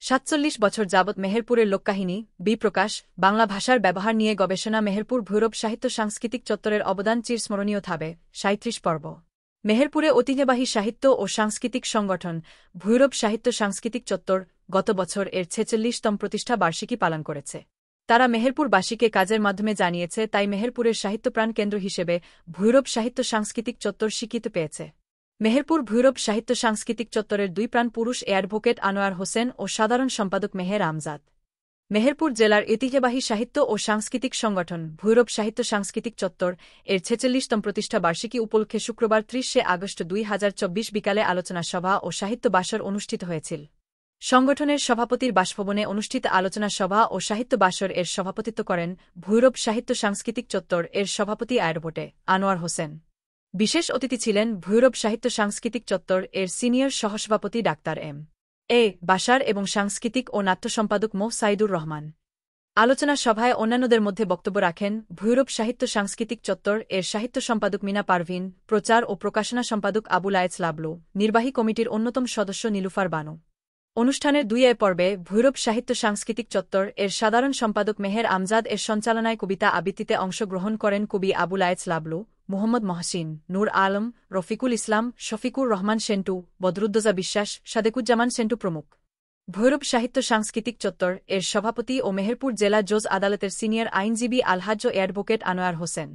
৪৭ বছর যাবৎ মেহেরপুরের লোককাহিনী বিপ্রকাশ বাংলা ভাষার ব্যবহার নিয়ে গবেষণা মেহেরপুর ভৈরব সাহিত্য সাংস্কৃতিক চত্বরের অবদান চিরস্মরণীয় থাবে ৩৭ পর্ব মেহেরপুরে ঐতিহ্যবাহী সাহিত্য ও সাংস্কৃতিক সংগঠন ভৈরব সাহিত্য সাংস্কৃতিক চত্বর গত বছর এর ৪৬তম প্রতিষ্ঠা বার্ষিকী পালন করেছে। তারা মেহেরপুরবাসীকে কাজের মাধ্যমে জানিয়েছে, তাই মেহেরপুরের সাহিত্যপ্রাণ কেন্দ্র হিসেবে ভৈরব সাহিত্য সাংস্কৃতিক চত্বর স্বীকৃতি পেয়েছে। মেহেরপুর ভৈরব সাহিত্য সাংস্কৃতিক চত্বরের দুই প্রাণ পুরুষ অ্যাডভোকেট আনোয়ার হোসেন ও সাধারণ সম্পাদক মেহের আমজাদ। মেহেরপুর জেলার ঐতিহ্যবাহী সাহিত্য ও সাংস্কৃতিক সংগঠন ভৈরব সাহিত্য সাংস্কৃতিক চত্বর এর ৪৬তম প্রতিষ্ঠা বার্ষিকী উপলক্ষে শুক্রবার ৩০ আগস্ট ২০২৪ বিকালে আলোচনা সভা ও সাহিত্য বাসর অনুষ্ঠিত হয়েছিল। সংগঠনের সভাপতির বাসভবনে অনুষ্ঠিত আলোচনা সভা ও সাহিত্য বাসর এর সভাপতিত্ব করেন ভৈরব সাহিত্য সাংস্কৃতিক চত্বর এর সভাপতি অ্যাডভোকেট আনোয়ার হোসেন। বিশেষ অতিথি ছিলেন ভৈরব সাহিত্য সাংস্কৃতিক চত্বর এর সিনিয়র সহসভাপতি ডাক্তার এম.এ. বাশার এবং সাংস্কৃতিক ও নাট্য সম্পাদক মো. সাইদুর রহমান। আলোচনা সভায় অন্যান্যদের মধ্যে বক্তব্য রাখেন ভৈরব সাহিত্য সাংস্কৃতিক চত্বর এর সাহিত্য সম্পাদক মিনা পারভিন, প্রচার ও প্রকাশনা সম্পাদক আবুল আয়েছ লাবলু, নির্বাহী কমিটির অন্যতম সদস্য নীলুফার বানু। অনুষ্ঠানের ২ পর্বে ভৈরব সাহিত্য সাংস্কৃতিক চত্বর এর সাধারণ সম্পাদক মেহের আমজাদ এর সঞ্চালনায় কবিতা আবৃত্তিতে অংশগ্রহণ করেন কবি আবুল আয়েছ লাবলু, মুহম্মদ মহসিন, নূর আলম, রফিকুল ইসলাম, শফিকুর রহমান সেন্টু, বদরুদ্দোজা বিশ্বাস, সাদেকুজ্জামান সেন্টু প্রমুখ। ভৈরব সাহিত্য সাংস্কৃতিক চত্বর এর সভাপতি ও মেহেরপুর জেলা জজ আদালতের সিনিয়র আইনজীবী আলহাজ্জ অ্যাডভোকেট আনোয়ার হোসেন।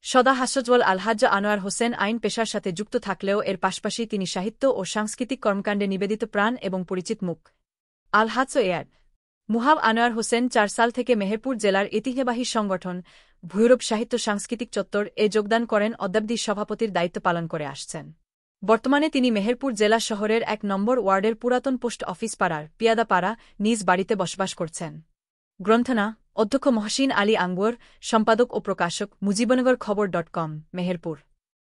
সদা হাস্যজ্জ্বল আলহাজ্জ আনোয়ার হোসেন আইন পেশার সাথে যুক্ত থাকলেও এর পাশাপাশি তিনি সাহিত্য ও সাংস্কৃতিক কর্মকাণ্ডে নিবেদিত প্রাণ এবং পরিচিত মুখ। আলহাজ্জ এয়ার মুহাব আনোয়ার হোসেন ৪ সাল থেকে মেহেরপুর জেলার ঐতিহ্যবাহী সংগঠন ভৈরব সাহিত্য সাংস্কৃতিক চত্বর এ যোগদান করেন অদ্যাবধি সভাপতির দায়িত্ব পালন করে আসছেন। বর্তমানে তিনি মেহেরপুর জেলা শহরের ১ নম্বর ওয়ার্ডের পুরাতন পোস্ট অফিস পাড়ার পিয়াদাপাড়া নিজ বাড়িতে বসবাস করছেন। গ্রন্থনা অধ্যক্ষ মহসিন আলী আঙ্গুর, সম্পাদক ও প্রকাশক মুজিবনগর খবর.com, মেহেরপুর।